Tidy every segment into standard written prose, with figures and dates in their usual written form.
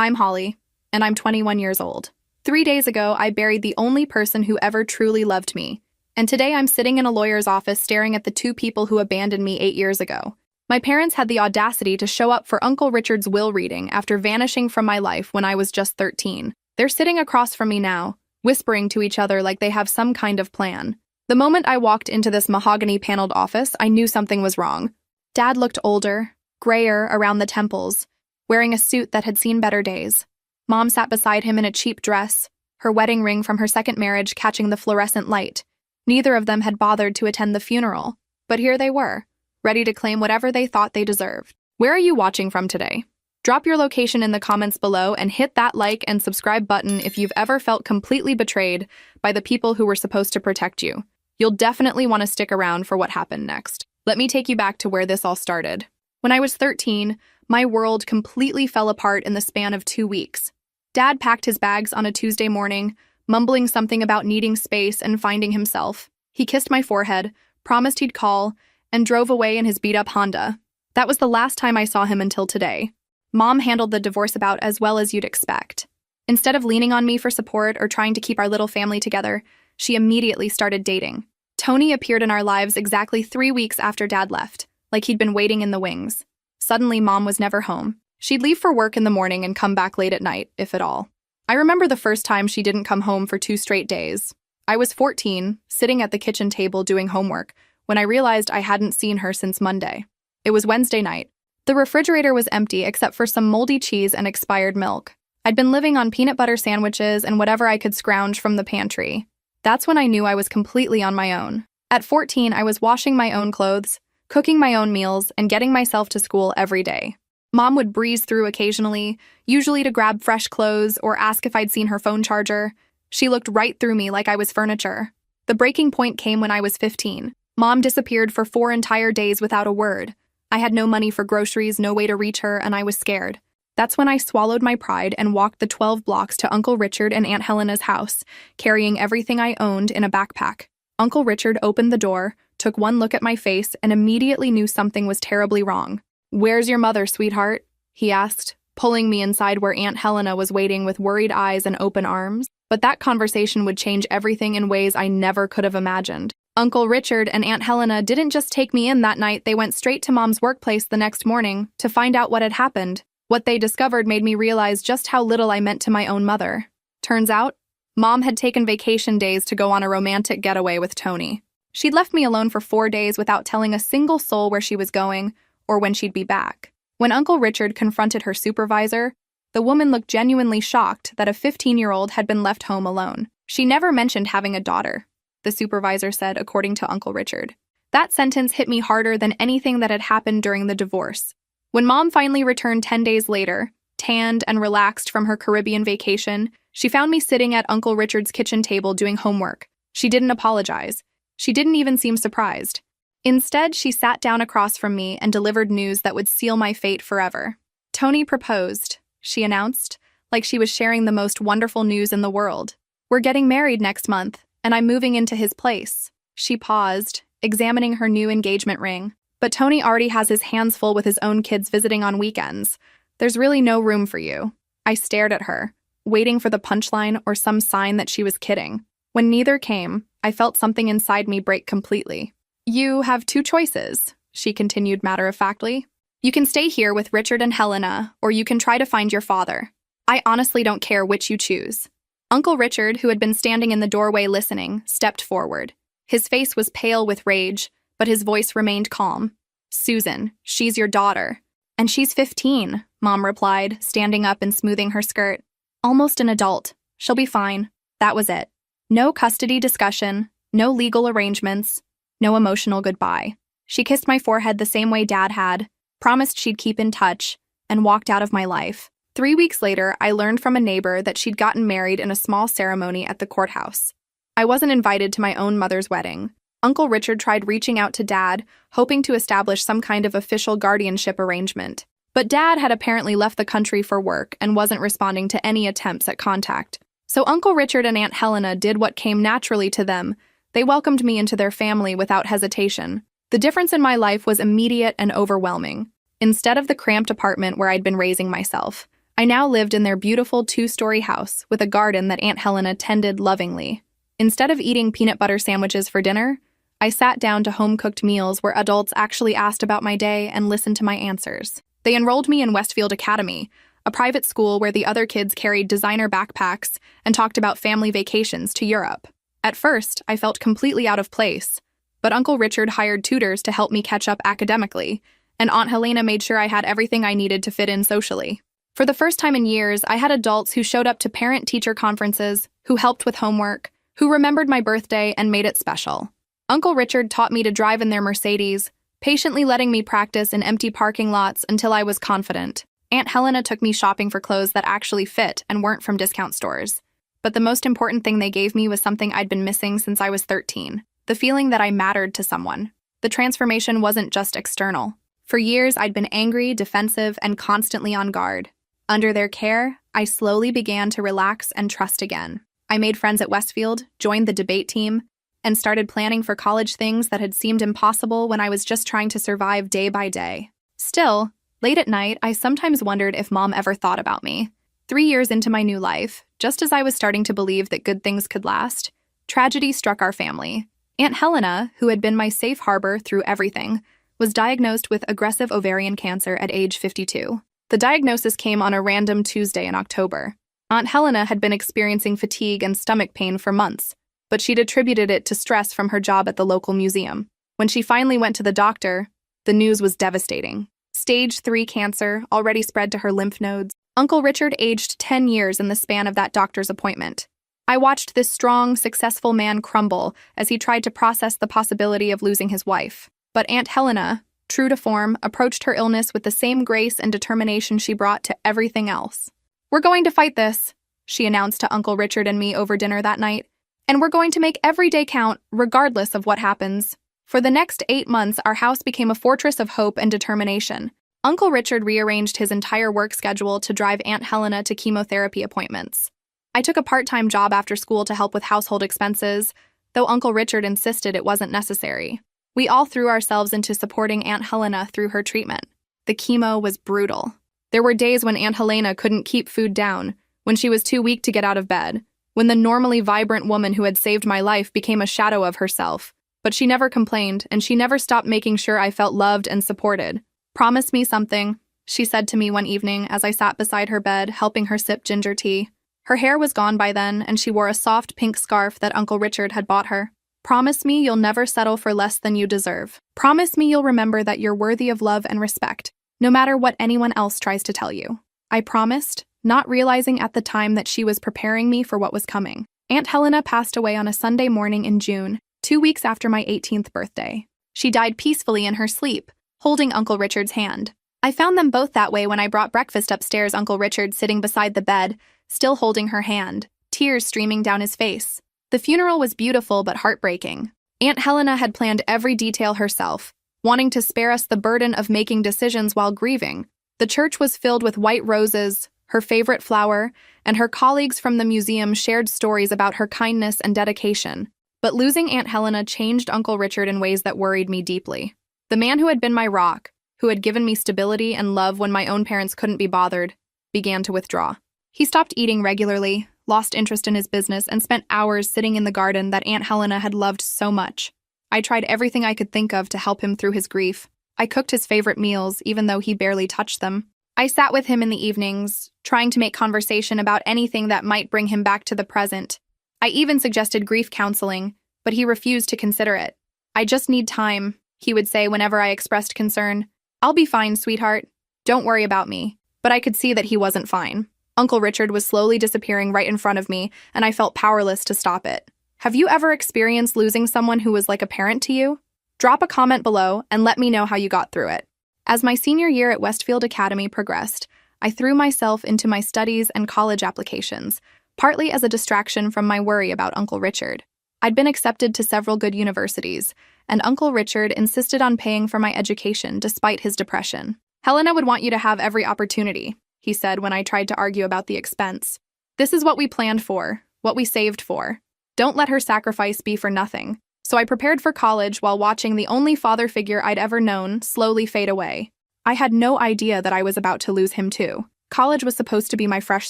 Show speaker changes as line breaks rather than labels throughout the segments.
I'm Holly, and I'm 21 years old. 3 days ago, I buried the only person who ever truly loved me, and today I'm sitting in a lawyer's office staring at the two people who abandoned me 8 years ago. My parents had the audacity to show up for Uncle Richard's will reading after vanishing from my life when I was just 13. They're sitting across from me now, whispering to each other like they have some kind of plan. The moment I walked into this mahogany-paneled office, I knew something was wrong. Dad looked older, grayer around the temples, wearing a suit that had seen better days. Mom sat beside him in a cheap dress, her wedding ring from her second marriage catching the fluorescent light. Neither of them had bothered to attend the funeral, but here they were, ready to claim whatever they thought they deserved. Where are you watching from today? Drop your location in the comments below and hit that like and subscribe button if you've ever felt completely betrayed by the people who were supposed to protect you. You'll definitely want to stick around for what happened next. Let me take you back to where this all started. When I was 13, my world completely fell apart in the span of 2 weeks. Dad packed his bags on a Tuesday morning, mumbling something about needing space and finding himself. He kissed my forehead, promised he'd call, and drove away in his beat-up Honda. That was the last time I saw him until today. Mom handled the divorce about as well as you'd expect. Instead of leaning on me for support or trying to keep our little family together, she immediately started dating. Tony appeared in our lives exactly 3 weeks after Dad left, like he'd been waiting in the wings. Suddenly, Mom was never home. She'd leave for work in the morning and come back late at night, if at all. I remember the first time she didn't come home for 2 straight days. I was 14, sitting at the kitchen table doing homework, when I realized I hadn't seen her since Monday. It was Wednesday night. The refrigerator was empty except for some moldy cheese and expired milk. I'd been living on peanut butter sandwiches and whatever I could scrounge from the pantry. That's when I knew I was completely on my own. At 14, I was washing my own clothes, cooking my own meals, and getting myself to school every day. Mom would breeze through occasionally, usually to grab fresh clothes or ask if I'd seen her phone charger. She looked right through me like I was furniture. The breaking point came when I was 15. Mom disappeared for 4 entire days without a word. I had no money for groceries, no way to reach her, and I was scared. That's when I swallowed my pride and walked the 12 blocks to Uncle Richard and Aunt Helena's house, carrying everything I owned in a backpack. Uncle Richard opened the door, took one look at my face, and immediately knew something was terribly wrong. "Where's your mother, sweetheart?" he asked, pulling me inside where Aunt Helena was waiting with worried eyes and open arms. But that conversation would change everything in ways I never could have imagined. Uncle Richard and Aunt Helena didn't just take me in that night, they went straight to Mom's workplace the next morning to find out what had happened. What they discovered made me realize just how little I meant to my own mother. Turns out, Mom had taken vacation days to go on a romantic getaway with Tony. She'd left me alone for 4 days without telling a single soul where she was going or when she'd be back. When Uncle Richard confronted her supervisor, the woman looked genuinely shocked that a 15-year-old had been left home alone. She never mentioned having a daughter, the supervisor said, according to Uncle Richard. That sentence hit me harder than anything that had happened during the divorce. When Mom finally returned 10 days later, tanned and relaxed from her Caribbean vacation, she found me sitting at Uncle Richard's kitchen table doing homework. She didn't apologize. She didn't even seem surprised. Instead, she sat down across from me and delivered news that would seal my fate forever. "Tony proposed," she announced, like she was sharing the most wonderful news in the world. "We're getting married next month, and I'm moving into his place." She paused, examining her new engagement ring. "But Tony already has his hands full with his own kids visiting on weekends. There's really no room for you." I stared at her, waiting for the punchline or some sign that she was kidding. When neither came, I felt something inside me break completely. "You have 2 choices," she continued matter-of-factly. "You can stay here with Richard and Helena, or you can try to find your father. I honestly don't care which you choose." Uncle Richard, who had been standing in the doorway listening, stepped forward. His face was pale with rage, but his voice remained calm. "Susan, she's your daughter." "And she's 15, Mom replied, standing up and smoothing her skirt. "Almost an adult. She'll be fine." That was it. No custody discussion, no legal arrangements, no emotional goodbye. She kissed my forehead the same way Dad had, promised she'd keep in touch, and walked out of my life. 3 weeks later, I learned from a neighbor that she'd gotten married in a small ceremony at the courthouse. I wasn't invited to my own mother's wedding. Uncle Richard tried reaching out to Dad, hoping to establish some kind of official guardianship arrangement. But Dad had apparently left the country for work and wasn't responding to any attempts at contact. So Uncle Richard and Aunt Helena did what came naturally to them. They welcomed me into their family without hesitation. The difference in my life was immediate and overwhelming. Instead of the cramped apartment where I'd been raising myself, I now lived in their beautiful two-story house with a garden that Aunt Helena tended lovingly. Instead of eating peanut butter sandwiches for dinner, I sat down to home-cooked meals where adults actually asked about my day and listened to my answers. They enrolled me in Westfield Academy, a private school where the other kids carried designer backpacks and talked about family vacations to Europe. At first, I felt completely out of place, but Uncle Richard hired tutors to help me catch up academically, and Aunt Helena made sure I had everything I needed to fit in socially. For the first time in years, I had adults who showed up to parent-teacher conferences, who helped with homework, who remembered my birthday and made it special. Uncle Richard taught me to drive in their Mercedes, patiently letting me practice in empty parking lots until I was confident. Aunt Helena took me shopping for clothes that actually fit and weren't from discount stores. But the most important thing they gave me was something I'd been missing since I was 13, the feeling that I mattered to someone. The transformation wasn't just external. For years, I'd been angry, defensive, and constantly on guard. Under their care, I slowly began to relax and trust again. I made friends at Westfield, joined the debate team, and started planning for college things that had seemed impossible when I was just trying to survive day by day. Still, late at night, I sometimes wondered if Mom ever thought about me. 3 years into my new life, just as I was starting to believe that good things could last, tragedy struck our family. Aunt Helena, who had been my safe harbor through everything, was diagnosed with aggressive ovarian cancer at age 52. The diagnosis came on a random Tuesday in October. Aunt Helena had been experiencing fatigue and stomach pain for months, but she'd attributed it to stress from her job at the local museum. When she finally went to the doctor, the news was devastating. Stage 3 cancer already spread to her lymph nodes. Uncle Richard aged 10 years in the span of that doctor's appointment. I watched this strong, successful man crumble as he tried to process the possibility of losing his wife. But Aunt Helena, true to form, approached her illness with the same grace and determination she brought to everything else. "We're going to fight this," she announced to Uncle Richard and me over dinner that night. "And we're going to make every day count, regardless of what happens." For the next 8 months, our house became a fortress of hope and determination. Uncle Richard rearranged his entire work schedule to drive Aunt Helena to chemotherapy appointments. I took a part-time job after school to help with household expenses, though Uncle Richard insisted it wasn't necessary. We all threw ourselves into supporting Aunt Helena through her treatment. The chemo was brutal. There were days when Aunt Helena couldn't keep food down, when she was too weak to get out of bed, when the normally vibrant woman who had saved my life became a shadow of herself. But she never complained, and she never stopped making sure I felt loved and supported. "Promise me something," she said to me one evening as I sat beside her bed, helping her sip ginger tea. Her hair was gone by then, and she wore a soft pink scarf that Uncle Richard had bought her. "Promise me you'll never settle for less than you deserve. Promise me you'll remember that you're worthy of love and respect, no matter what anyone else tries to tell you." I promised, not realizing at the time that she was preparing me for what was coming. Aunt Helena passed away on a Sunday morning in June, 2 weeks after my 18th birthday. She died peacefully in her sleep, holding Uncle Richard's hand. I found them both that way when I brought breakfast upstairs, Uncle Richard sitting beside the bed, still holding her hand, tears streaming down his face. The funeral was beautiful but heartbreaking. Aunt Helena had planned every detail herself, wanting to spare us the burden of making decisions while grieving. The church was filled with white roses, her favorite flower, and her colleagues from the museum shared stories about her kindness and dedication. But losing Aunt Helena changed Uncle Richard in ways that worried me deeply. The man who had been my rock, who had given me stability and love when my own parents couldn't be bothered, began to withdraw. He stopped eating regularly, lost interest in his business, and spent hours sitting in the garden that Aunt Helena had loved so much. I tried everything I could think of to help him through his grief. I cooked his favorite meals, even though he barely touched them. I sat with him in the evenings, trying to make conversation about anything that might bring him back to the present. I even suggested grief counseling, but he refused to consider it. "I just need time," he would say whenever I expressed concern. "I'll be fine, sweetheart. Don't worry about me." But I could see that he wasn't fine. Uncle Richard was slowly disappearing right in front of me, and I felt powerless to stop it. Have you ever experienced losing someone who was like a parent to you? Drop a comment below and let me know how you got through it. As my senior year at Westfield Academy progressed, I threw myself into my studies and college applications, partly as a distraction from my worry about Uncle Richard. I'd been accepted to several good universities, and Uncle Richard insisted on paying for my education despite his depression. "Helena would want you to have every opportunity," he said when I tried to argue about the expense. "This is what we planned for, what we saved for. Don't let her sacrifice be for nothing." So I prepared for college while watching the only father figure I'd ever known slowly fade away. I had no idea that I was about to lose him too. College was supposed to be my fresh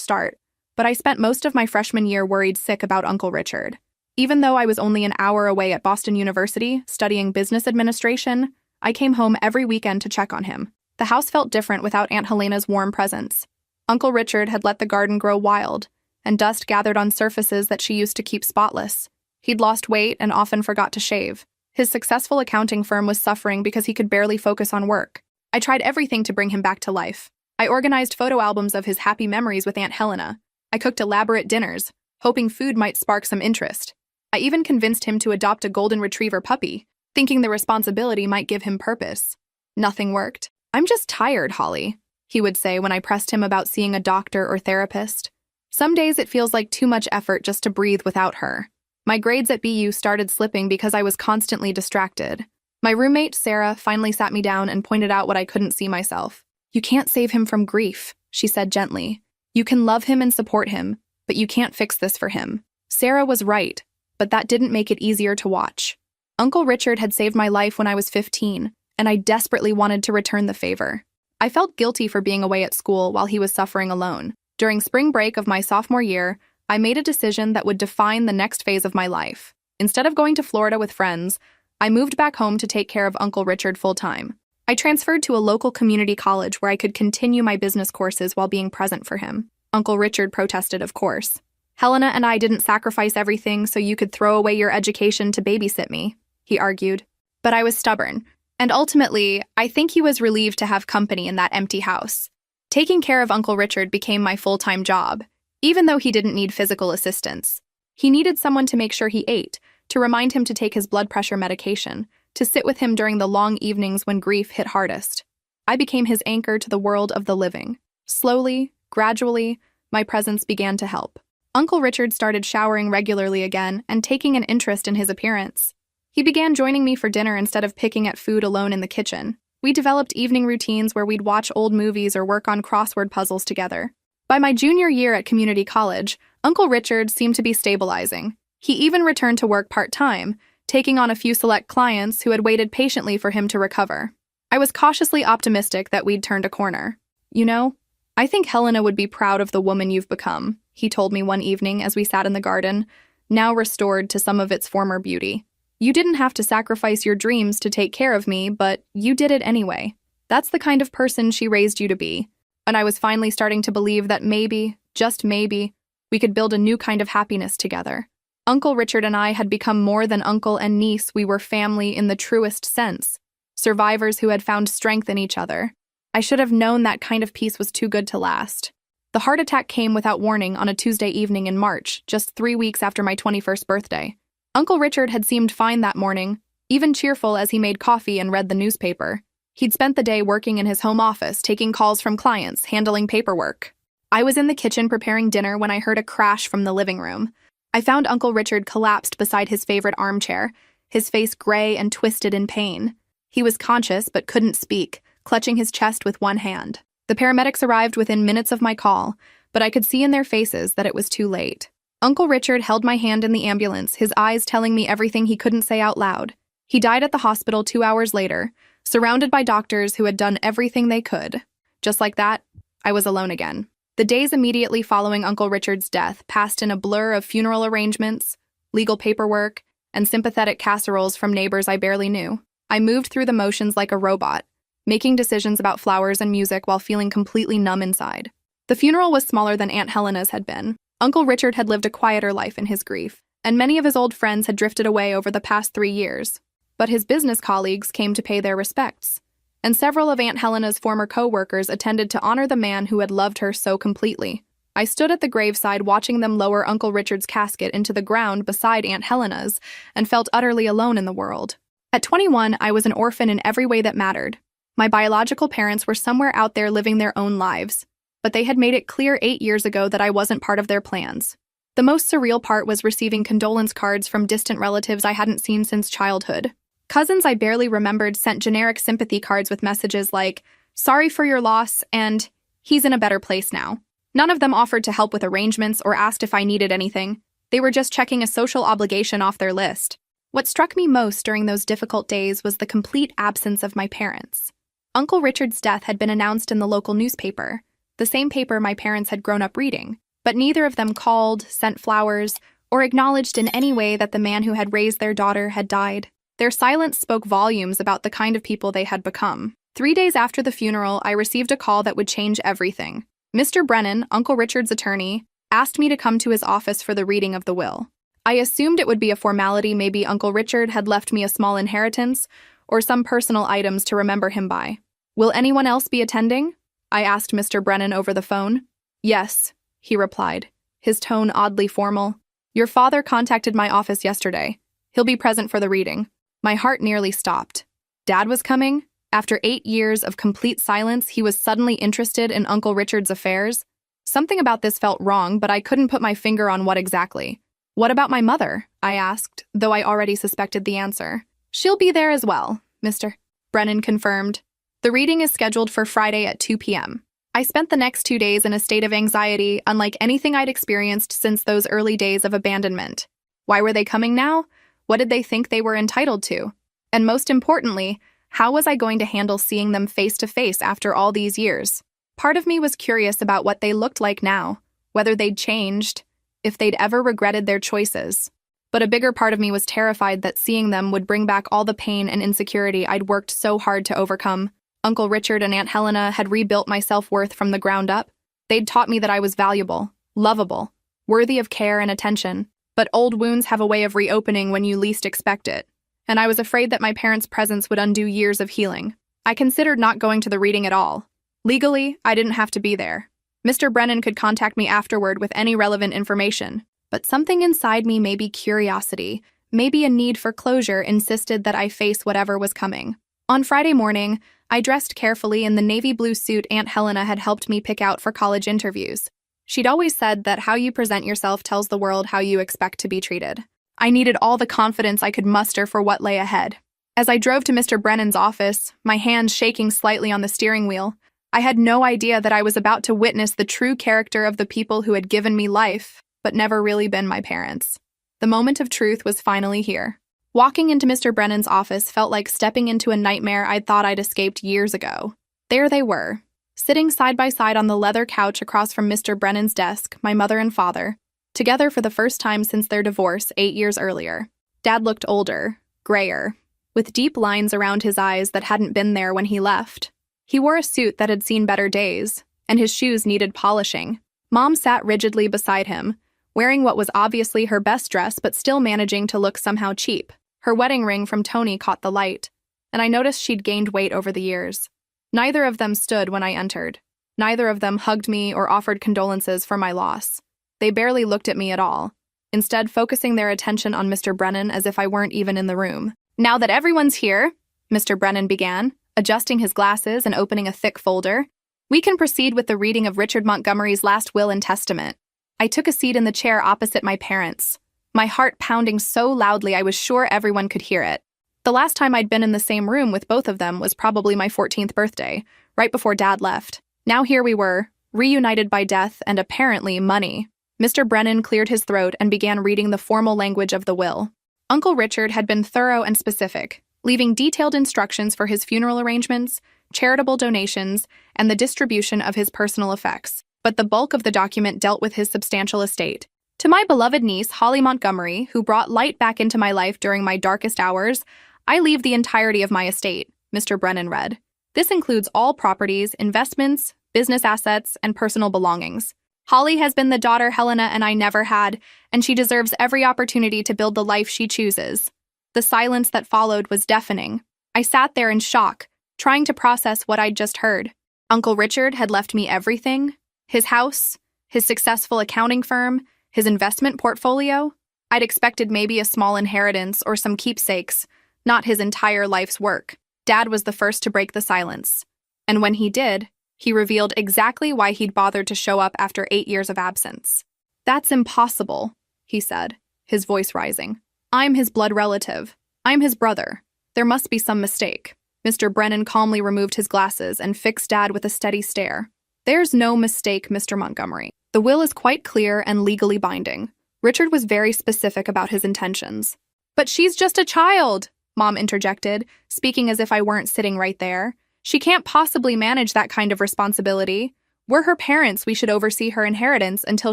start, but I spent most of my freshman year worried sick about Uncle Richard. Even though I was only an hour away at Boston University studying business administration, I came home every weekend to check on him. The house felt different without Aunt Helena's warm presence. Uncle Richard had let the garden grow wild, and dust gathered on surfaces that she used to keep spotless. He'd lost weight and often forgot to shave. His successful accounting firm was suffering because he could barely focus on work. I tried everything to bring him back to life. I organized photo albums of his happy memories with Aunt Helena. I cooked elaborate dinners, hoping food might spark some interest. I even convinced him to adopt a golden retriever puppy, thinking the responsibility might give him purpose. Nothing worked. "I'm just tired, Holly," he would say when I pressed him about seeing a doctor or therapist. "Some days it feels like too much effort just to breathe without her." My grades at BU started slipping because I was constantly distracted. My roommate, Sarah, finally sat me down and pointed out what I couldn't see myself. "You can't save him from grief," she said gently. "You can love him and support him, but you can't fix this for him." Sarah was right, but that didn't make it easier to watch. Uncle Richard had saved my life when I was 15, and I desperately wanted to return the favor. I felt guilty for being away at school while he was suffering alone. During spring break of my sophomore year, I made a decision that would define the next phase of my life. Instead of going to Florida with friends, I moved back home to take care of Uncle Richard full-time. I transferred to a local community college where I could continue my business courses while being present for him. Uncle Richard protested, of course. "Helena and I didn't sacrifice everything so you could throw away your education to babysit me," he argued. But I was stubborn, and ultimately, I think he was relieved to have company in that empty house. Taking care of Uncle Richard became my full-time job, even though he didn't need physical assistance. He needed someone to make sure he ate, to remind him to take his blood pressure medication, to sit with him during the long evenings when grief hit hardest. I became his anchor to the world of the living. Slowly, gradually, my presence began to help. Uncle Richard started showering regularly again and taking an interest in his appearance. He began joining me for dinner instead of picking at food alone in the kitchen. We developed evening routines where we'd watch old movies or work on crossword puzzles together. By my junior year at community college, Uncle Richard seemed to be stabilizing. He even returned to work part-time, taking on a few select clients who had waited patiently for him to recover. I was cautiously optimistic that we'd turned a corner. "You know, I think Helena would be proud of the woman you've become," he told me one evening as we sat in the garden, now restored to some of its former beauty. "You didn't have to sacrifice your dreams to take care of me, but you did it anyway. That's the kind of person she raised you to be." And I was finally starting to believe that maybe, just maybe, we could build a new kind of happiness together. Uncle Richard and I had become more than uncle and niece. We were family in the truest sense, survivors who had found strength in each other. I should have known that kind of peace was too good to last. The heart attack came without warning on a Tuesday evening in March, just 3 weeks after my 21st birthday. Uncle Richard had seemed fine that morning, even cheerful as he made coffee and read the newspaper. He'd spent the day working in his home office, taking calls from clients, handling paperwork. I was in the kitchen preparing dinner when I heard a crash from the living room. I found Uncle Richard collapsed beside his favorite armchair, his face gray and twisted in pain. He was conscious but couldn't speak, clutching his chest with one hand. The paramedics arrived within minutes of my call, but I could see in their faces that it was too late. Uncle Richard held my hand in the ambulance, his eyes telling me everything he couldn't say out loud. He died at the hospital 2 hours later, surrounded by doctors who had done everything they could. Just like that, I was alone again. The days immediately following Uncle Richard's death passed in a blur of funeral arrangements, legal paperwork, and sympathetic casseroles from neighbors I barely knew. I moved through the motions like a robot, making decisions about flowers and music while feeling completely numb inside. The funeral was smaller than Aunt Helena's had been. Uncle Richard had lived a quieter life in his grief, and many of his old friends had drifted away over the past 3 years. But his business colleagues came to pay their respects, and several of Aunt Helena's former co-workers attended to honor the man who had loved her so completely. I stood at the graveside watching them lower Uncle Richard's casket into the ground beside Aunt Helena's and felt utterly alone in the world. At 21, I was an orphan in every way that mattered. My biological parents were somewhere out there living their own lives, but they had made it clear 8 years ago that I wasn't part of their plans. The most surreal part was receiving condolence cards from distant relatives I hadn't seen since childhood. Cousins I barely remembered sent generic sympathy cards with messages like, "Sorry for your loss," and "He's in a better place now." None of them offered to help with arrangements or asked if I needed anything. They were just checking a social obligation off their list. What struck me most during those difficult days was the complete absence of my parents. Uncle Richard's death had been announced in the local newspaper, the same paper my parents had grown up reading, but neither of them called, sent flowers, or acknowledged in any way that the man who had raised their daughter had died. Their silence spoke volumes about the kind of people they had become. 3 days after the funeral, I received a call that would change everything. Mr. Brennan, Uncle Richard's attorney, asked me to come to his office for the reading of the will. I assumed it would be a formality. Maybe Uncle Richard had left me a small inheritance or some personal items to remember him by. "Will anyone else be attending?" I asked Mr. Brennan over the phone. "Yes," he replied, his tone oddly formal. "Your father contacted my office yesterday. He'll be present for the reading." My heart nearly stopped. Dad was coming? After 8 years of complete silence, he was suddenly interested in Uncle Richard's affairs? Something about this felt wrong, but I couldn't put my finger on what exactly. "What about my mother?" I asked, though I already suspected the answer. "She'll be there as well," Mr. Brennan confirmed. "The reading is scheduled for Friday at 2 p.m. I spent the next 2 days in a state of anxiety unlike anything I'd experienced since those early days of abandonment. Why were they coming now? What did they think they were entitled to? And most importantly, how was I going to handle seeing them face to face after all these years? Part of me was curious about what they looked like now, whether they'd changed, if they'd ever regretted their choices. But a bigger part of me was terrified that seeing them would bring back all the pain and insecurity I'd worked so hard to overcome. Uncle Richard and Aunt Helena had rebuilt my self-worth from the ground up. They'd taught me that I was valuable, lovable, worthy of care and attention. But old wounds have a way of reopening when you least expect it, and I was afraid that my parents' presence would undo years of healing. I considered not going to the reading at all. Legally, I didn't have to be there. Mr. Brennan could contact me afterward with any relevant information, but something inside me, maybe curiosity, maybe a need for closure, insisted that I face whatever was coming. On Friday morning, I dressed carefully in the navy blue suit Aunt Helena had helped me pick out for college interviews. She'd always said that how you present yourself tells the world how you expect to be treated. I needed all the confidence I could muster for what lay ahead. As I drove to Mr. Brennan's office, my hands shaking slightly on the steering wheel, I had no idea that I was about to witness the true character of the people who had given me life, but never really been my parents. The moment of truth was finally here. Walking into Mr. Brennan's office felt like stepping into a nightmare I'd thought I'd escaped years ago. There they were, sitting side by side on the leather couch across from Mr. Brennan's desk, my mother and father, together for the first time since their divorce 8 years earlier. Dad looked older, grayer, with deep lines around his eyes that hadn't been there when he left. He wore a suit that had seen better days, and his shoes needed polishing. Mom sat rigidly beside him, wearing what was obviously her best dress but still managing to look somehow cheap. Her wedding ring from Tony caught the light, and I noticed she'd gained weight over the years. Neither of them stood when I entered. Neither of them hugged me or offered condolences for my loss. They barely looked at me at all, instead focusing their attention on Mr. Brennan as if I weren't even in the room. "Now that everyone's here," Mr. Brennan began, adjusting his glasses and opening a thick folder, "we can proceed with the reading of Richard Montgomery's last will and testament." I took a seat in the chair opposite my parents, my heart pounding so loudly I was sure everyone could hear it. The last time I'd been in the same room with both of them was probably my 14th birthday, right before Dad left. Now here we were, reunited by death and apparently money. Mr. Brennan cleared his throat and began reading the formal language of the will. Uncle Richard had been thorough and specific, leaving detailed instructions for his funeral arrangements, charitable donations, and the distribution of his personal effects. But the bulk of the document dealt with his substantial estate. "To my beloved niece, Holly Montgomery, who brought light back into my life during my darkest hours, I leave the entirety of my estate," Mr. Brennan read. "This includes all properties, investments, business assets, and personal belongings. Holly has been the daughter Helena and I never had, and she deserves every opportunity to build the life she chooses." The silence that followed was deafening. I sat there in shock, trying to process what I'd just heard. Uncle Richard had left me everything. His house, his successful accounting firm, his investment portfolio. I'd expected maybe a small inheritance or some keepsakes, not his entire life's work. Dad was the first to break the silence. And when he did, he revealed exactly why he'd bothered to show up after 8 years of absence. "That's impossible," he said, his voice rising. "I'm his blood relative. I'm his brother. There must be some mistake." Mr. Brennan calmly removed his glasses and fixed Dad with a steady stare. "There's no mistake, Mr. Montgomery. The will is quite clear and legally binding. Richard was very specific about his intentions." "But she's just a child," Mom interjected, speaking as if I weren't sitting right there. "She can't possibly manage that kind of responsibility. We're her parents, we should oversee her inheritance until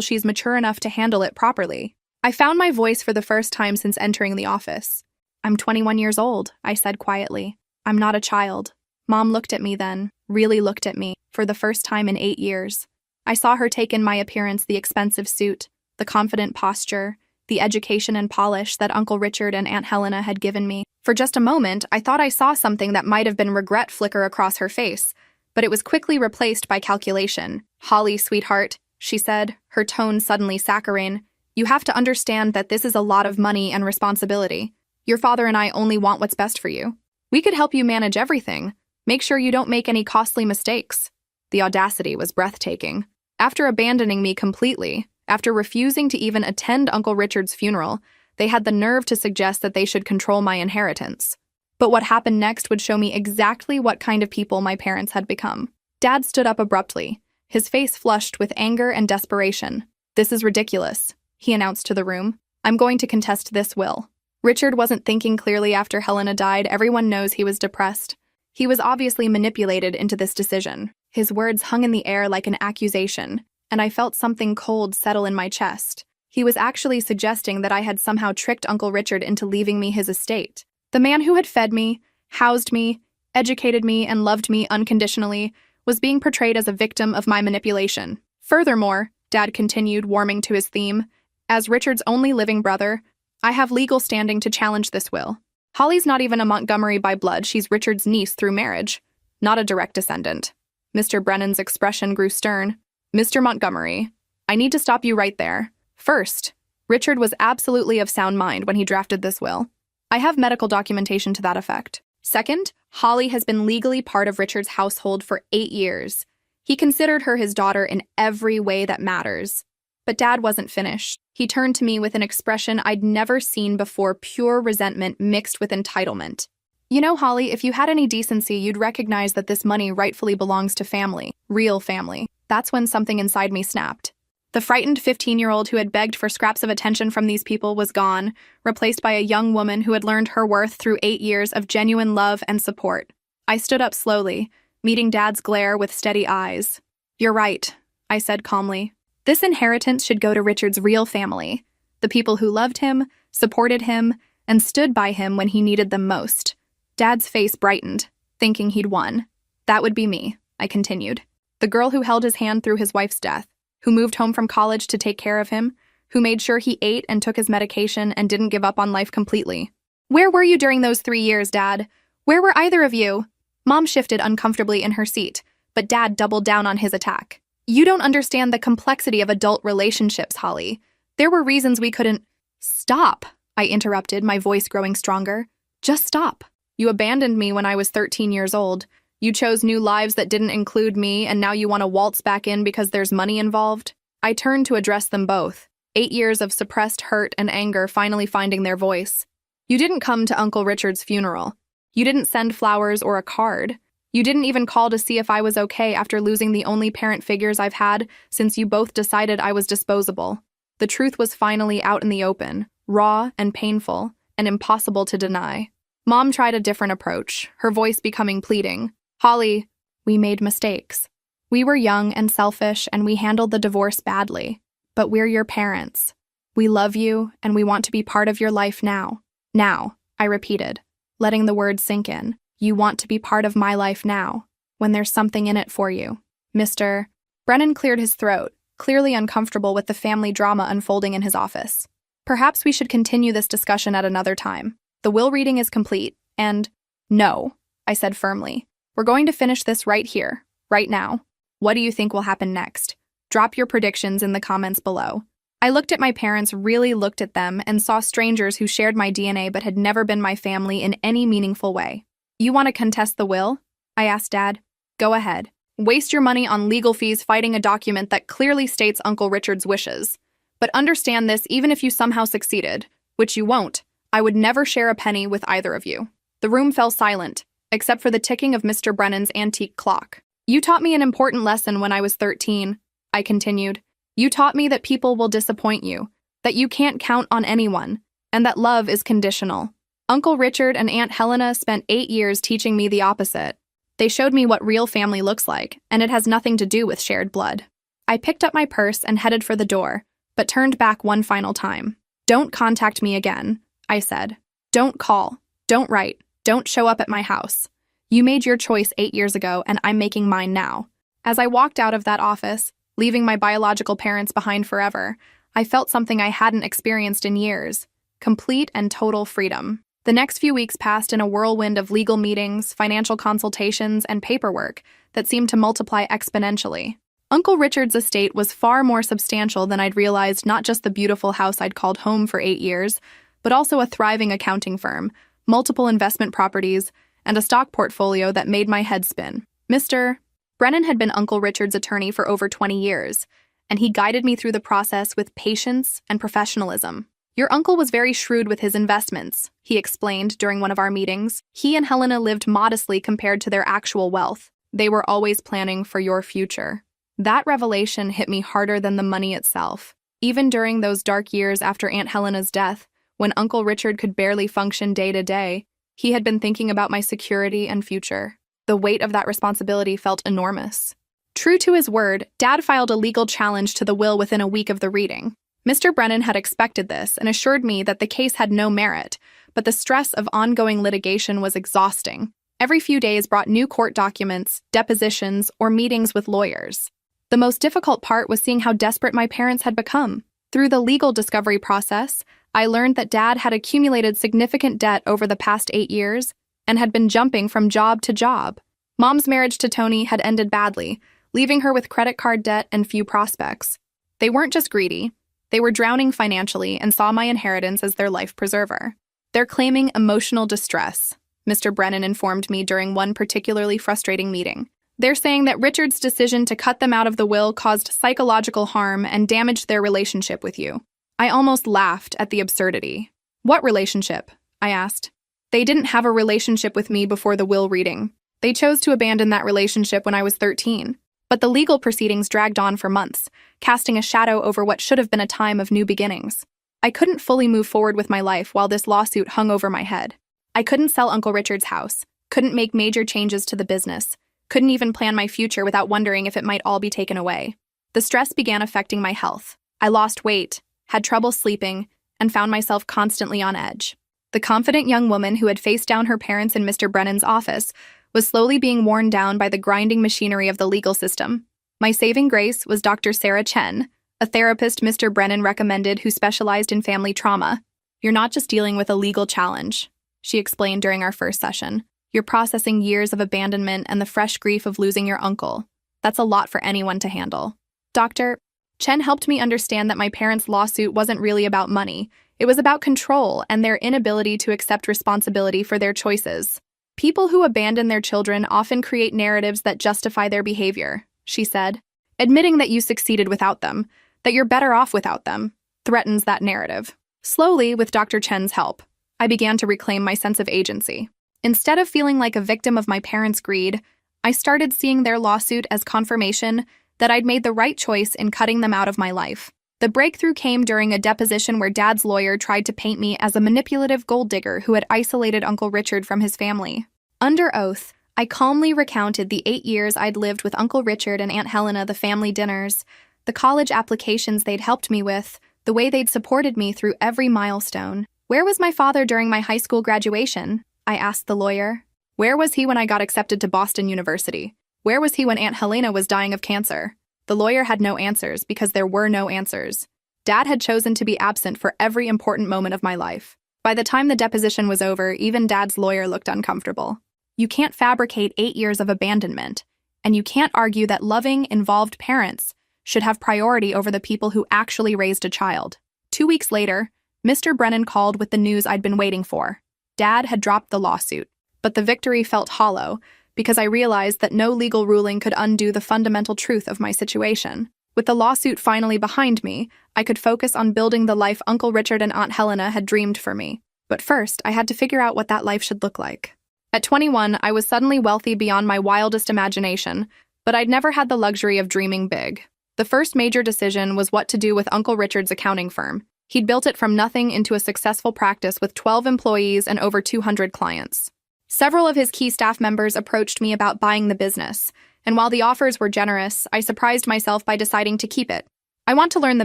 she's mature enough to handle it properly. I found my voice for the first time since entering the office. I'm 21 years old, I said quietly. I'm not a child. Mom looked at me then, really looked at me, for the first time in 8 years. I saw her take in my appearance, the expensive suit, the confident posture, the education and polish that Uncle Richard and Aunt Helena had given me. For just a moment, I thought I saw something that might have been regret flicker across her face, but it was quickly replaced by calculation. Holly, sweetheart, she said, her tone suddenly saccharine, you have to understand that this is a lot of money and responsibility. Your father and I only want what's best for you. We could help you manage everything. Make sure you don't make any costly mistakes. The audacity was breathtaking. After abandoning me completely, after refusing to even attend Uncle Richard's funeral, they had the nerve to suggest that they should control my inheritance. But what happened next would show me exactly what kind of people my parents had become. Dad stood up abruptly, his face flushed with anger and desperation. This is ridiculous, he announced to the room. I'm going to contest this will. Richard wasn't thinking clearly after Helena died. Everyone knows he was depressed. He was obviously manipulated into this decision. His words hung in the air like an accusation, and I felt something cold settle in my chest. He was actually suggesting that I had somehow tricked Uncle Richard into leaving me his estate. The man who had fed me, housed me, educated me, and loved me unconditionally was being portrayed as a victim of my manipulation. Furthermore, Dad continued, warming to his theme, as Richard's only living brother, I have legal standing to challenge this will. Holly's not even a Montgomery by blood, she's Richard's niece through marriage, not a direct descendant. Mr. Brennan's expression grew stern. Mr. Montgomery, I need to stop you right there. First, Richard was absolutely of sound mind when he drafted this will. I have medical documentation to that effect. Second, Holly has been legally part of Richard's household for 8 years. He considered her his daughter in every way that matters. But Dad wasn't finished. He turned to me with an expression I'd never seen before, pure resentment mixed with entitlement. You know, Holly, if you had any decency, you'd recognize that this money rightfully belongs to family, real family. That's when something inside me snapped. The frightened 15-year-old who had begged for scraps of attention from these people was gone, replaced by a young woman who had learned her worth through 8 years of genuine love and support. I stood up slowly, meeting Dad's glare with steady eyes. You're right, I said calmly. This inheritance should go to Richard's real family, the people who loved him, supported him, and stood by him when he needed them most. Dad's face brightened, thinking he'd won. That would be me, I continued. The girl who held his hand through his wife's death, who moved home from college to take care of him, who made sure he ate and took his medication and didn't give up on life completely. Where were you during those 3 years, Dad? Where were either of you? Mom shifted uncomfortably in her seat, but Dad doubled down on his attack. You don't understand the complexity of adult relationships, Holly. There were reasons we couldn't— Stop, I interrupted, my voice growing stronger. Just stop. You abandoned me when I was 13 years old. You chose new lives that didn't include me, and now you want to waltz back in because there's money involved? I turned to address them both, 8 years of suppressed hurt and anger finally finding their voice. You didn't come to Uncle Richard's funeral. You didn't send flowers or a card. You didn't even call to see if I was okay after losing the only parent figures I've had since you both decided I was disposable. The truth was finally out in the open, raw and painful, and impossible to deny. Mom tried a different approach, her voice becoming pleading. Holly, we made mistakes. We were young and selfish, and we handled the divorce badly. But we're your parents. We love you, and we want to be part of your life now. Now, I repeated, letting the words sink in. You want to be part of my life now, when there's something in it for you. Mr. Brennan cleared his throat, clearly uncomfortable with the family drama unfolding in his office. Perhaps we should continue this discussion at another time. The will reading is complete, and— No, I said firmly. We're going to finish this right here, right now. What do you think will happen next? Drop your predictions in the comments below. I looked at my parents, really looked at them, and saw strangers who shared my DNA but had never been my family in any meaningful way. You want to contest the will? I asked Dad. Go ahead. Waste your money on legal fees fighting a document that clearly states Uncle Richard's wishes. But understand this, even if you somehow succeeded, which you won't, I would never share a penny with either of you. The room fell silent, except for the ticking of Mr. Brennan's antique clock. You taught me an important lesson when I was 13, I continued. You taught me that people will disappoint you, that you can't count on anyone, and that love is conditional. Uncle Richard and Aunt Helena spent 8 years teaching me the opposite. They showed me what real family looks like, and it has nothing to do with shared blood. I picked up my purse and headed for the door, but turned back one final time. "Don't contact me again," I said. "Don't call. Don't write. Don't show up at my house. You made your choice 8 years ago, and I'm making mine now." As I walked out of that office, leaving my biological parents behind forever, I felt something I hadn't experienced in years: complete and total freedom. The next few weeks passed in a whirlwind of legal meetings, financial consultations, and paperwork that seemed to multiply exponentially. Uncle Richard's estate was far more substantial than I'd realized, not just the beautiful house I'd called home for 8 years, but also a thriving accounting firm, multiple investment properties, and a stock portfolio that made my head spin. Mr. Brennan had been Uncle Richard's attorney for over 20 years, and he guided me through the process with patience and professionalism. "Your uncle was very shrewd with his investments," he explained during one of our meetings. "He and Helena lived modestly compared to their actual wealth. They were always planning for your future." That revelation hit me harder than the money itself. Even during those dark years after Aunt Helena's death, when Uncle Richard could barely function day to day, he had been thinking about my security and future. The weight of that responsibility felt enormous. True to his word, Dad filed a legal challenge to the will within a week of the reading. Mr. Brennan had expected this and assured me that the case had no merit, but the stress of ongoing litigation was exhausting. Every few days brought new court documents, depositions, or meetings with lawyers. The most difficult part was seeing how desperate my parents had become. Through the legal discovery process, I learned that Dad had accumulated significant debt over the past 8 years and had been jumping from job to job. Mom's marriage to Tony had ended badly, leaving her with credit card debt and few prospects. They weren't just greedy. They were drowning financially and saw my inheritance as their life preserver. "They're claiming emotional distress," Mr. Brennan informed me during one particularly frustrating meeting. "They're saying that Richard's decision to cut them out of the will caused psychological harm and damaged their relationship with you." I almost laughed at the absurdity. "What relationship?" I asked. "They didn't have a relationship with me before the will reading. They chose to abandon that relationship when I was 13. But the legal proceedings dragged on for months, casting a shadow over what should have been a time of new beginnings. I couldn't fully move forward with my life while this lawsuit hung over my head. I couldn't sell Uncle Richard's house, couldn't make major changes to the business, couldn't even plan my future without wondering if it might all be taken away. The stress began affecting my health. I lost weight, had trouble sleeping, and found myself constantly on edge. The confident young woman who had faced down her parents in Mr. Brennan's office was slowly being worn down by the grinding machinery of the legal system. My saving grace was Dr. Sarah Chen, a therapist Mr. Brennan recommended who specialized in family trauma. "You're not just dealing with a legal challenge," she explained during our first session. "You're processing years of abandonment and the fresh grief of losing your uncle. That's a lot for anyone to handle." Dr. Chen helped me understand that my parents' lawsuit wasn't really about money. It was about control and their inability to accept responsibility for their choices. "People who abandon their children often create narratives that justify their behavior," she said. "Admitting that you succeeded without them, that you're better off without them, threatens that narrative." Slowly, with Dr. Chen's help, I began to reclaim my sense of agency. Instead of feeling like a victim of my parents' greed, I started seeing their lawsuit as confirmation that I'd made the right choice in cutting them out of my life. The breakthrough came during a deposition where Dad's lawyer tried to paint me as a manipulative gold digger who had isolated Uncle Richard from his family. Under oath, I calmly recounted the 8 years I'd lived with Uncle Richard and Aunt Helena, the family dinners, the college applications they'd helped me with, the way they'd supported me through every milestone. "Where was my father during my high school graduation?" I asked the lawyer. "Where was he when I got accepted to Boston University? Where was he when Aunt Helena was dying of cancer?" The lawyer had no answers because there were no answers. Dad had chosen to be absent for every important moment of my life. By the time the deposition was over, even Dad's lawyer looked uncomfortable. You can't fabricate 8 years of abandonment, and you can't argue that loving, involved parents should have priority over the people who actually raised a child. 2 weeks later, Mr. Brennan called with the news I'd been waiting for. Dad had dropped the lawsuit, but the victory felt hollow because I realized that no legal ruling could undo the fundamental truth of my situation. With the lawsuit finally behind me, I could focus on building the life Uncle Richard and Aunt Helena had dreamed for me. But first, I had to figure out what that life should look like. At 21, I was suddenly wealthy beyond my wildest imagination, but I'd never had the luxury of dreaming big. The first major decision was what to do with Uncle Richard's accounting firm. He'd built it from nothing into a successful practice with 12 employees and over 200 clients. Several of his key staff members approached me about buying the business, and while the offers were generous, I surprised myself by deciding to keep it. "I want to learn the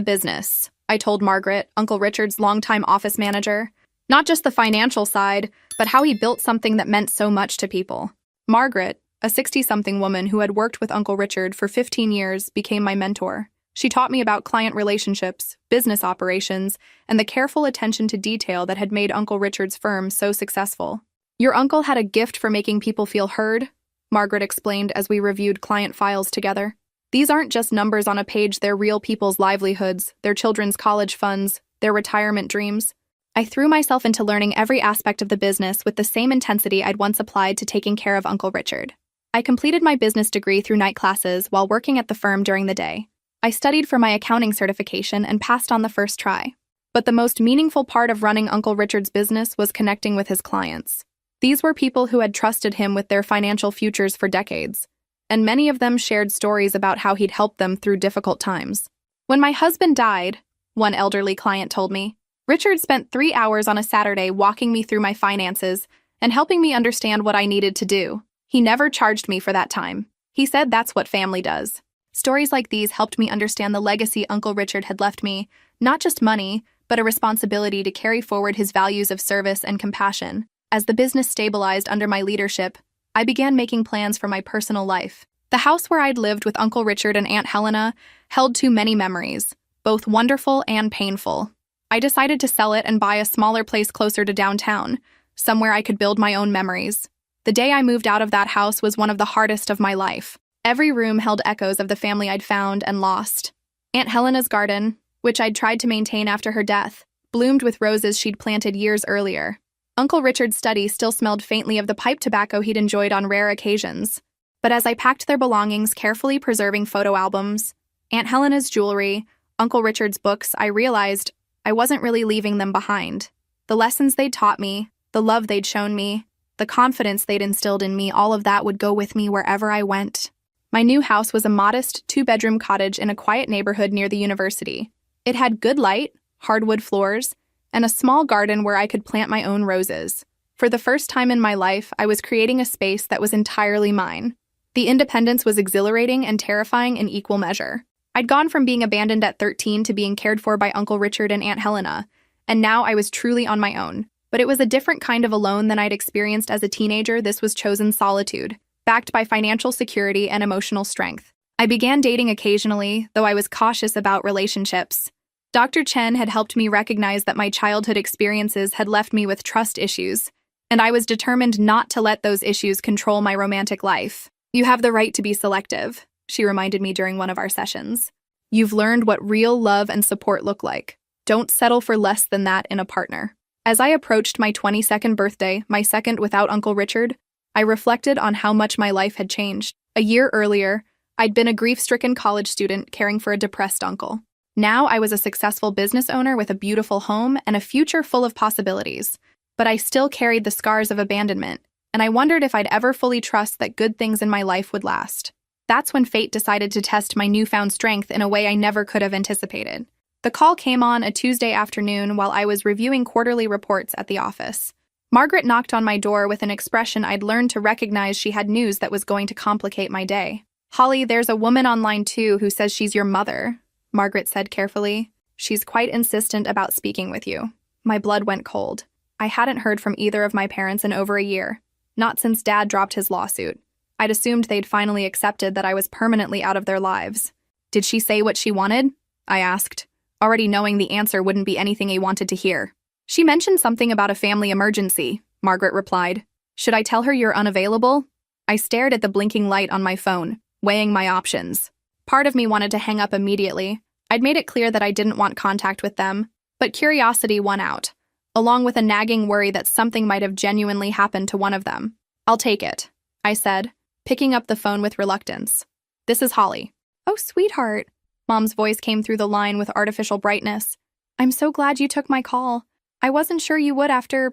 business," I told Margaret, Uncle Richard's longtime office manager. Not just the financial side, but how he built something that meant so much to people. Margaret, a 60-something woman who had worked with Uncle Richard for 15 years, became my mentor. She taught me about client relationships, business operations, and the careful attention to detail that had made Uncle Richard's firm so successful. "Your uncle had a gift for making people feel heard," Margaret explained as we reviewed client files together. "These aren't just numbers on a page, they're real people's livelihoods, their children's college funds, their retirement dreams." I threw myself into learning every aspect of the business with the same intensity I'd once applied to taking care of Uncle Richard. I completed my business degree through night classes while working at the firm during the day. I studied for my accounting certification and passed on the first try. But the most meaningful part of running Uncle Richard's business was connecting with his clients. These were people who had trusted him with their financial futures for decades, and many of them shared stories about how he'd helped them through difficult times. "When my husband died," one elderly client told me, "Richard spent 3 hours on a Saturday walking me through my finances and helping me understand what I needed to do. He never charged me for that time. He said that's what family does." Stories like these helped me understand the legacy Uncle Richard had left me, not just money, but a responsibility to carry forward his values of service and compassion. As the business stabilized under my leadership, I began making plans for my personal life. The house where I'd lived with Uncle Richard and Aunt Helena held too many memories, both wonderful and painful. I decided to sell it and buy a smaller place closer to downtown, somewhere I could build my own memories. The day I moved out of that house was one of the hardest of my life. Every room held echoes of the family I'd found and lost. Aunt Helena's garden, which I'd tried to maintain after her death, bloomed with roses she'd planted years earlier. Uncle Richard's study still smelled faintly of the pipe tobacco he'd enjoyed on rare occasions. But as I packed their belongings, carefully preserving photo albums, Aunt Helena's jewelry, Uncle Richard's books, I realized I wasn't really leaving them behind. The lessons they'd taught me, the love they'd shown me, the confidence they'd instilled in me, all of that would go with me wherever I went. My new house was a modest 2-bedroom cottage in a quiet neighborhood near the university. It had good light, hardwood floors, and a small garden where I could plant my own roses. For the first time in my life, I was creating a space that was entirely mine. The independence was exhilarating and terrifying in equal measure. I'd gone from being abandoned at 13 to being cared for by Uncle Richard and Aunt Helena, and now I was truly on my own. But it was a different kind of alone than I'd experienced as a teenager. This was chosen solitude, backed by financial security and emotional strength. I began dating occasionally, though I was cautious about relationships. Dr. Chen had helped me recognize that my childhood experiences had left me with trust issues, and I was determined not to let those issues control my romantic life. "You have the right to be selective," she reminded me during one of our sessions. "You've learned what real love and support look like. Don't settle for less than that in a partner." As I approached my 22nd birthday, my second without Uncle Richard, I reflected on how much my life had changed. A year earlier, I'd been a grief-stricken college student caring for a depressed uncle. Now I was a successful business owner with a beautiful home and a future full of possibilities. But I still carried the scars of abandonment, and I wondered if I'd ever fully trust that good things in my life would last. That's when fate decided to test my newfound strength in a way I never could have anticipated. The call came on a Tuesday afternoon while I was reviewing quarterly reports at the office. Margaret knocked on my door with an expression I'd learned to recognize she had news that was going to complicate my day. "Holly, there's a woman on line 2 who says she's your mother," Margaret said carefully. "She's quite insistent about speaking with you." My blood went cold. I hadn't heard from either of my parents in over a year, not since Dad dropped his lawsuit. I'd assumed they'd finally accepted that I was permanently out of their lives. "Did she say what she wanted?" I asked, already knowing the answer wouldn't be anything I wanted to hear. "She mentioned something about a family emergency," Margaret replied. "Should I tell her you're unavailable?" I stared at the blinking light on my phone, weighing my options. Part of me wanted to hang up immediately. I'd made it clear that I didn't want contact with them, but curiosity won out, along with a nagging worry that something might have genuinely happened to one of them. "I'll take it," I said, picking up the phone with reluctance. "This is Holly." "Oh, sweetheart," Mom's voice came through the line with artificial brightness. "I'm so glad you took my call. I wasn't sure you would after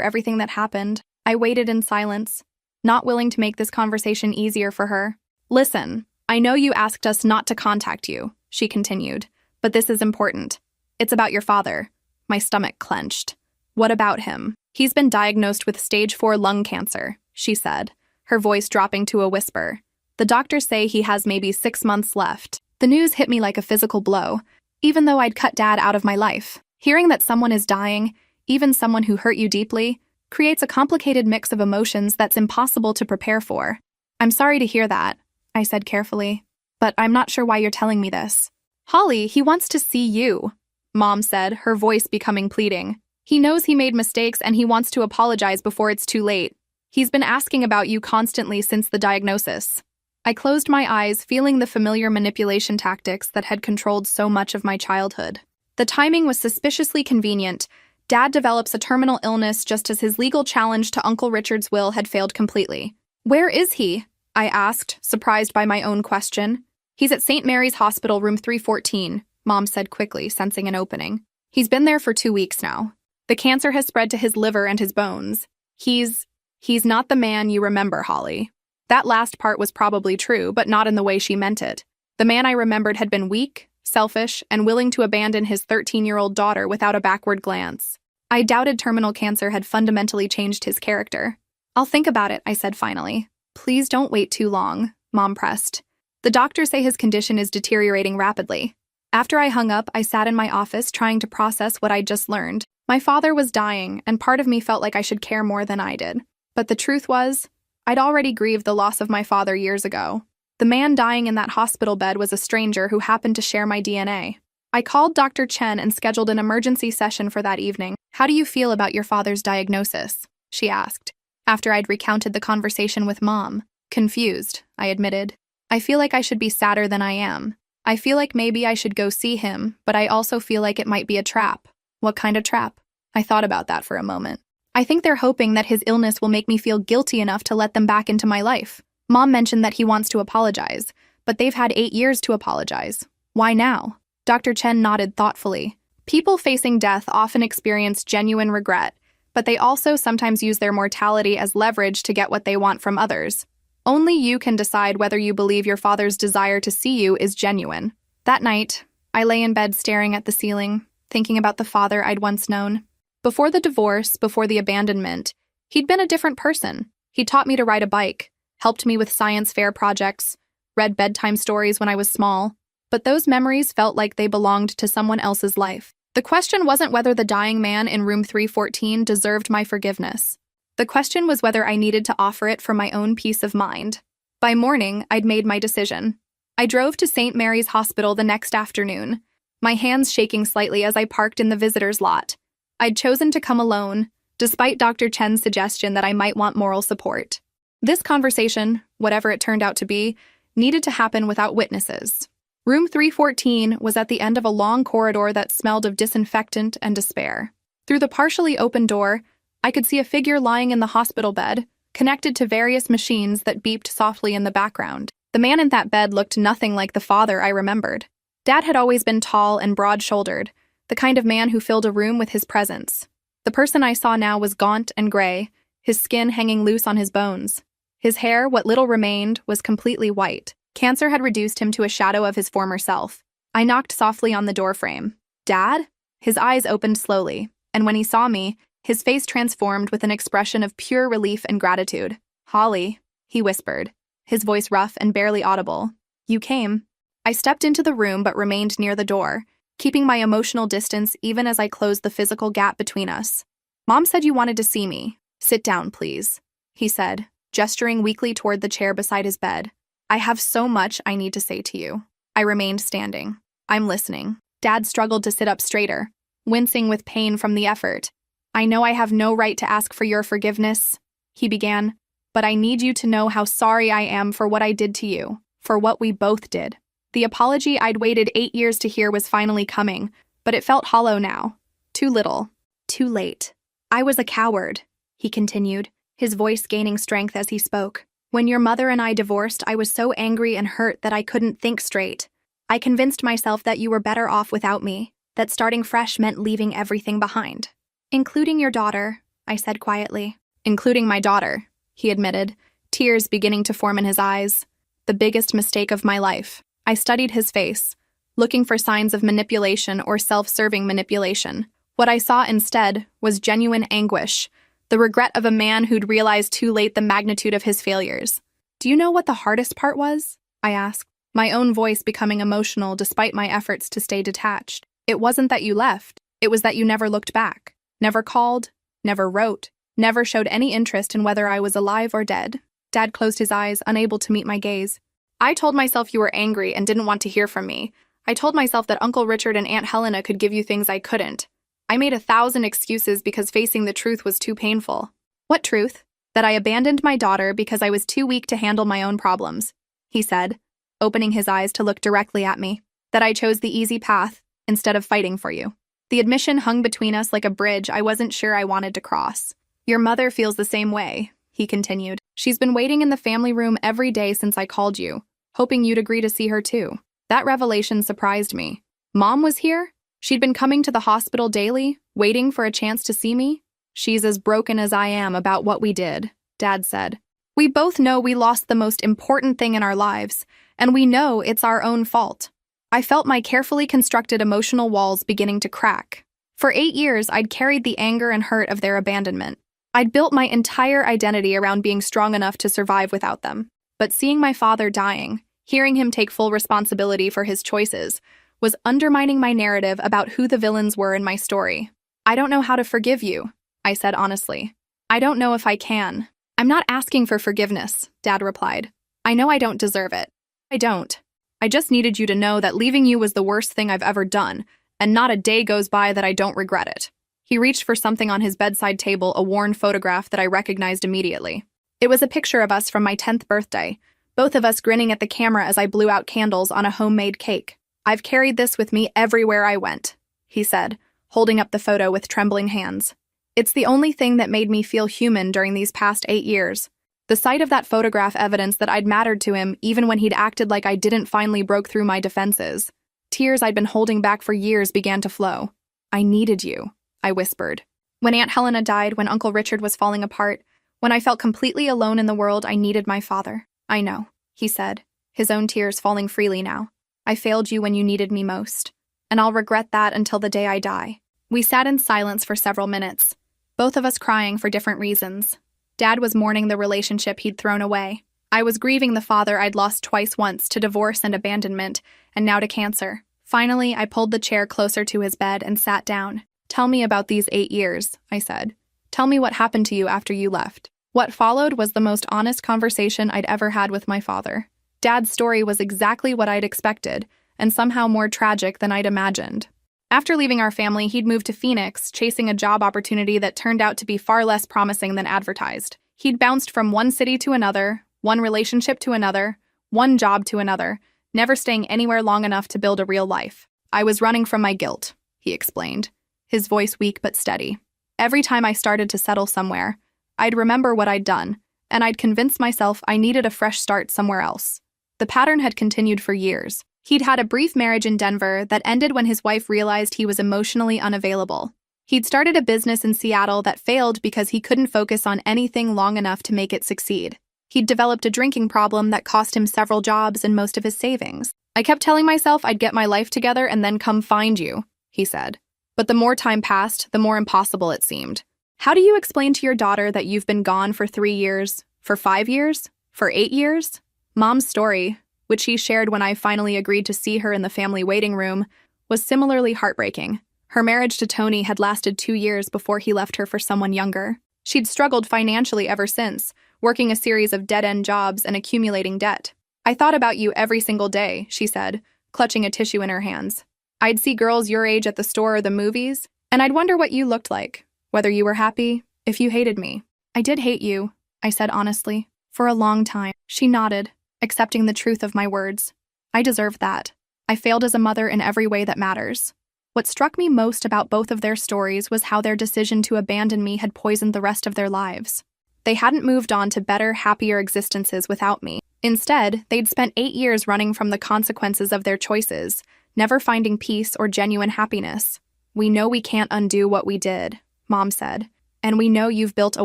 everything that happened." I waited in silence, not willing to make this conversation easier for her. "Listen, I know you asked us not to contact you," she continued, "but this is important. It's about your father." My stomach clenched. "What about him?" He's been diagnosed with stage 4 lung cancer, she said, her voice dropping to a whisper. The doctors say he has maybe 6 months left. The news hit me like a physical blow, even though I'd cut Dad out of my life. Hearing that someone is dying, even someone who hurt you deeply, creates a complicated mix of emotions that's impossible to prepare for. I'm sorry to hear that, I said carefully, but I'm not sure why you're telling me this. Holly, he wants to see you, Mom said, her voice becoming pleading. He knows he made mistakes and he wants to apologize before it's too late. He's been asking about you constantly since the diagnosis. I closed my eyes, feeling the familiar manipulation tactics that had controlled so much of my childhood. The timing was suspiciously convenient. Dad develops a terminal illness just as his legal challenge to Uncle Richard's will had failed completely. Where is he? I asked, surprised by my own question. He's at St. Mary's Hospital, room 314, Mom said quickly, sensing an opening. He's been there for 2 weeks now. The cancer has spread to his liver and his bones. He's not the man you remember, Holly. That last part was probably true, but not in the way she meant it. The man I remembered had been weak, selfish, and willing to abandon his 13-year-old daughter without a backward glance. I doubted terminal cancer had fundamentally changed his character. I'll think about it, I said finally. Please don't wait too long, Mom pressed. The doctors say his condition is deteriorating rapidly. After I hung up, I sat in my office trying to process what I'd just learned. My father was dying, and part of me felt like I should care more than I did. But the truth was, I'd already grieved the loss of my father years ago. The man dying in that hospital bed was a stranger who happened to share my DNA. I called Dr. Chen and scheduled an emergency session for that evening. How do you feel about your father's diagnosis? She asked, after I'd recounted the conversation with Mom. Confused, I admitted. I feel like I should be sadder than I am. I feel like maybe I should go see him, but I also feel like it might be a trap. What kind of trap? I thought about that for a moment. I think they're hoping that his illness will make me feel guilty enough to let them back into my life. Mom mentioned that he wants to apologize, but they've had 8 years to apologize. Why now? Dr. Chen nodded thoughtfully. People facing death often experience genuine regret, but they also sometimes use their mortality as leverage to get what they want from others. Only you can decide whether you believe your father's desire to see you is genuine. That night, I lay in bed staring at the ceiling, thinking about the father I'd once known. Before the divorce, before the abandonment, he'd been a different person. He taught me to ride a bike, helped me with science fair projects, read bedtime stories when I was small, but those memories felt like they belonged to someone else's life. The question wasn't whether the dying man in room 314 deserved my forgiveness. The question was whether I needed to offer it for my own peace of mind. By morning, I'd made my decision. I drove to St. Mary's Hospital the next afternoon, my hands shaking slightly as I parked in the visitor's lot. I'd chosen to come alone, despite Dr. Chen's suggestion that I might want moral support. This conversation, whatever it turned out to be, needed to happen without witnesses. Room 314 was at the end of a long corridor that smelled of disinfectant and despair. Through the partially open door, I could see a figure lying in the hospital bed, connected to various machines that beeped softly in the background. The man in that bed looked nothing like the father I remembered. Dad had always been tall and broad-shouldered, the kind of man who filled a room with his presence. The person I saw now was gaunt and gray, his skin hanging loose on his bones. His hair, what little remained, was completely white. Cancer had reduced him to a shadow of his former self. I knocked softly on the doorframe. Dad? His eyes opened slowly, and when he saw me, his face transformed with an expression of pure relief and gratitude. Holly, he whispered, his voice rough and barely audible. You came. I stepped into the room but remained near the door, keeping my emotional distance even as I closed the physical gap between us. Mom said you wanted to see me. Sit down, please, he said, gesturing weakly toward the chair beside his bed. I have so much I need to say to you. I remained standing. I'm listening. Dad struggled to sit up straighter, wincing with pain from the effort. I know I have no right to ask for your forgiveness, he began, but I need you to know how sorry I am for what I did to you, for what we both did. The apology I'd waited 8 years to hear was finally coming, but it felt hollow now. Too little. Too late. I was a coward, he continued, his voice gaining strength as he spoke. When your mother and I divorced, I was so angry and hurt that I couldn't think straight. I convinced myself that you were better off without me, that starting fresh meant leaving everything behind. Including your daughter, I said quietly. Including my daughter, he admitted, tears beginning to form in his eyes. The biggest mistake of my life. I studied his face, looking for signs of manipulation or self-serving manipulation. What I saw instead was genuine anguish, The regret of a man who'd realized too late the magnitude of his failures. Do you know what the hardest part was? I asked, my own voice becoming emotional despite my efforts to stay detached. It wasn't that you left. It was that you never looked back. Never called. Never wrote. Never showed any interest in whether I was alive or dead. Dad closed his eyes, unable to meet my gaze. I told myself you were angry and didn't want to hear from me. I told myself that Uncle Richard and Aunt Helena could give you things I couldn't. I made 1,000 excuses because facing the truth was too painful. What truth? That I abandoned my daughter because I was too weak to handle my own problems, he said, opening his eyes to look directly at me. That I chose the easy path instead of fighting for you. The admission hung between us like a bridge I wasn't sure I wanted to cross. Your mother feels the same way, he continued. She's been waiting in the family room every day since I called you, hoping you'd agree to see her too. That revelation surprised me. Mom was here? She'd been coming to the hospital daily, waiting for a chance to see me? She's as broken as I am about what we did, Dad said. We both know we lost the most important thing in our lives, and we know it's our own fault. I felt my carefully constructed emotional walls beginning to crack. For 8 years, I'd carried the anger and hurt of their abandonment. I'd built my entire identity around being strong enough to survive without them. But seeing my father dying, hearing him take full responsibility for his choices, was undermining my narrative about who the villains were in my story. I don't know how to forgive you, I said honestly. I don't know if I can. I'm not asking for forgiveness, Dad replied. I know I don't deserve it. I don't. I just needed you to know that leaving you was the worst thing I've ever done, and not a day goes by that I don't regret it. He reached for something on his bedside table, a worn photograph that I recognized immediately. It was a picture of us from my 10th birthday, both of us grinning at the camera as I blew out candles on a homemade cake. I've carried this with me everywhere I went, he said, holding up the photo with trembling hands. It's the only thing that made me feel human during these past 8 years. The sight of that photograph evidenced that I'd mattered to him even when he'd acted like I didn't finally broke through my defenses. Tears I'd been holding back for years began to flow. I needed you, I whispered. When Aunt Helena died, when Uncle Richard was falling apart, when I felt completely alone in the world, I needed my father. I know, he said, his own tears falling freely now. I failed you when you needed me most, and I'll regret that until the day I die. We sat in silence for several minutes, both of us crying for different reasons. Dad was mourning the relationship he'd thrown away. I was grieving the father I'd lost twice, once to divorce and abandonment, and now to cancer. Finally, I pulled the chair closer to his bed and sat down. Tell me about these 8 years, I said. Tell me what happened to you after you left. What followed was the most honest conversation I'd ever had with my father. Dad's story was exactly what I'd expected, and somehow more tragic than I'd imagined. After leaving our family, he'd moved to Phoenix, chasing a job opportunity that turned out to be far less promising than advertised. He'd bounced from one city to another, one relationship to another, one job to another, never staying anywhere long enough to build a real life. I was running from my guilt, he explained, his voice weak but steady. Every time I started to settle somewhere, I'd remember what I'd done, and I'd convince myself I needed a fresh start somewhere else. The pattern had continued for years. He'd had a brief marriage in Denver that ended when his wife realized he was emotionally unavailable. He'd started a business in Seattle that failed because he couldn't focus on anything long enough to make it succeed. He'd developed a drinking problem that cost him several jobs and most of his savings. I kept telling myself I'd get my life together and then come find you, he said. But the more time passed, the more impossible it seemed. How do you explain to your daughter that you've been gone for 3 years, for 5 years, for 8 years? Mom's story, which she shared when I finally agreed to see her in the family waiting room, was similarly heartbreaking. Her marriage to Tony had lasted 2 years before he left her for someone younger. She'd struggled financially ever since, working a series of dead-end jobs and accumulating debt. I thought about you every single day, she said, clutching a tissue in her hands. I'd see girls your age at the store or the movies, and I'd wonder what you looked like, whether you were happy, if you hated me. I did hate you, I said honestly, for a long time. She nodded, accepting the truth of my words. I deserved that. I failed as a mother in every way that matters. What struck me most about both of their stories was how their decision to abandon me had poisoned the rest of their lives. They hadn't moved on to better, happier existences without me. Instead, they'd spent 8 years running from the consequences of their choices, never finding peace or genuine happiness. We know we can't undo what we did, Mom said, and we know you've built a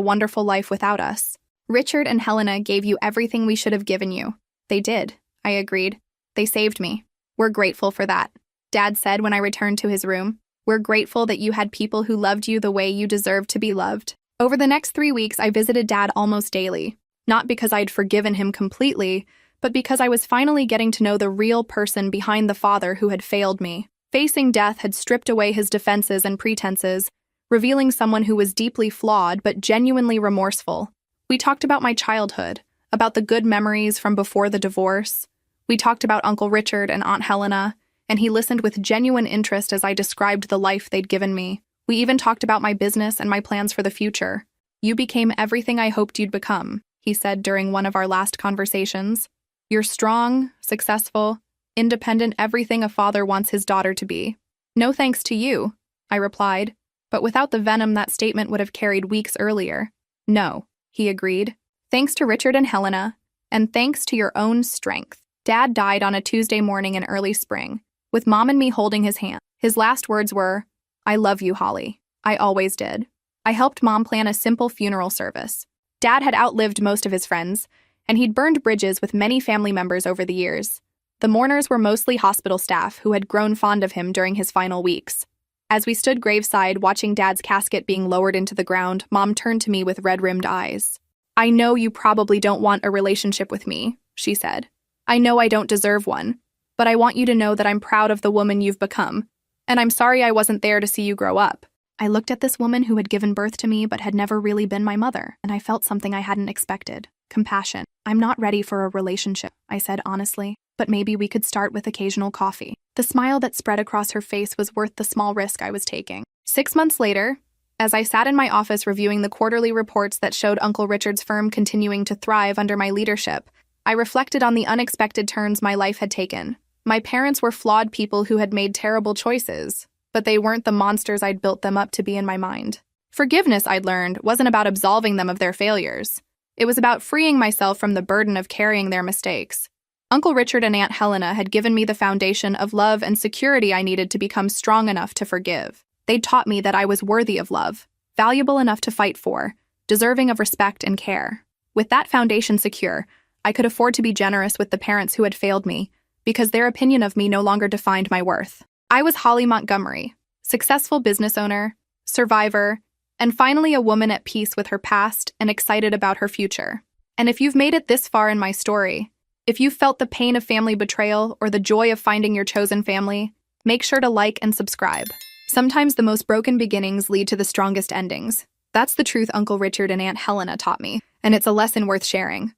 wonderful life without us. Richard and Helena gave you everything we should have given you. They did, I agreed. They saved me. We're grateful for that, Dad said when I returned to his room. We're grateful that you had people who loved you the way you deserved to be loved. Over the next 3 weeks, I visited Dad almost daily, not because I'd forgiven him completely, but because I was finally getting to know the real person behind the father who had failed me. Facing death had stripped away his defenses and pretenses, revealing someone who was deeply flawed but genuinely remorseful. We talked about my childhood, about the good memories from before the divorce. We talked about Uncle Richard and Aunt Helena, and he listened with genuine interest as I described the life they'd given me. We even talked about my business and my plans for the future. "You became everything I hoped you'd become," he said during one of our last conversations. "You're strong, successful, independent, everything a father wants his daughter to be." "No thanks to you," I replied, but without the venom that statement would have carried weeks earlier. "No," he agreed. "Thanks to Richard and Helena, and thanks to your own strength." Dad died on a Tuesday morning in early spring, with Mom and me holding his hand. His last words were, "I love you, Holly. I always did." I helped Mom plan a simple funeral service. Dad had outlived most of his friends, and he'd burned bridges with many family members over the years. The mourners were mostly hospital staff who had grown fond of him during his final weeks. As we stood graveside watching Dad's casket being lowered into the ground, Mom turned to me with red-rimmed eyes. "I know you probably don't want a relationship with me," she said. "I know I don't deserve one, but I want you to know that I'm proud of the woman you've become, and I'm sorry I wasn't there to see you grow up." I looked at this woman who had given birth to me but had never really been my mother, and I felt something I hadn't expected. Compassion. "I'm not ready for a relationship," I said honestly, "but maybe we could start with occasional coffee." The smile that spread across her face was worth the small risk I was taking. 6 months later, as I sat in my office reviewing the quarterly reports that showed Uncle Richard's firm continuing to thrive under my leadership, I reflected on the unexpected turns my life had taken. My parents were flawed people who had made terrible choices, but they weren't the monsters I'd built them up to be in my mind. Forgiveness, I'd learned, wasn't about absolving them of their failures. It was about freeing myself from the burden of carrying their mistakes. Uncle Richard and Aunt Helena had given me the foundation of love and security I needed to become strong enough to forgive. They'd taught me that I was worthy of love, valuable enough to fight for, deserving of respect and care. With that foundation secure, I could afford to be generous with the parents who had failed me, because their opinion of me no longer defined my worth. I was Holly Montgomery, successful business owner, survivor, and finally a woman at peace with her past and excited about her future. And if you've made it this far in my story, if you've felt the pain of family betrayal or the joy of finding your chosen family, make sure to like and subscribe. Sometimes the most broken beginnings lead to the strongest endings. That's the truth Uncle Richard and Aunt Helena taught me, and it's a lesson worth sharing.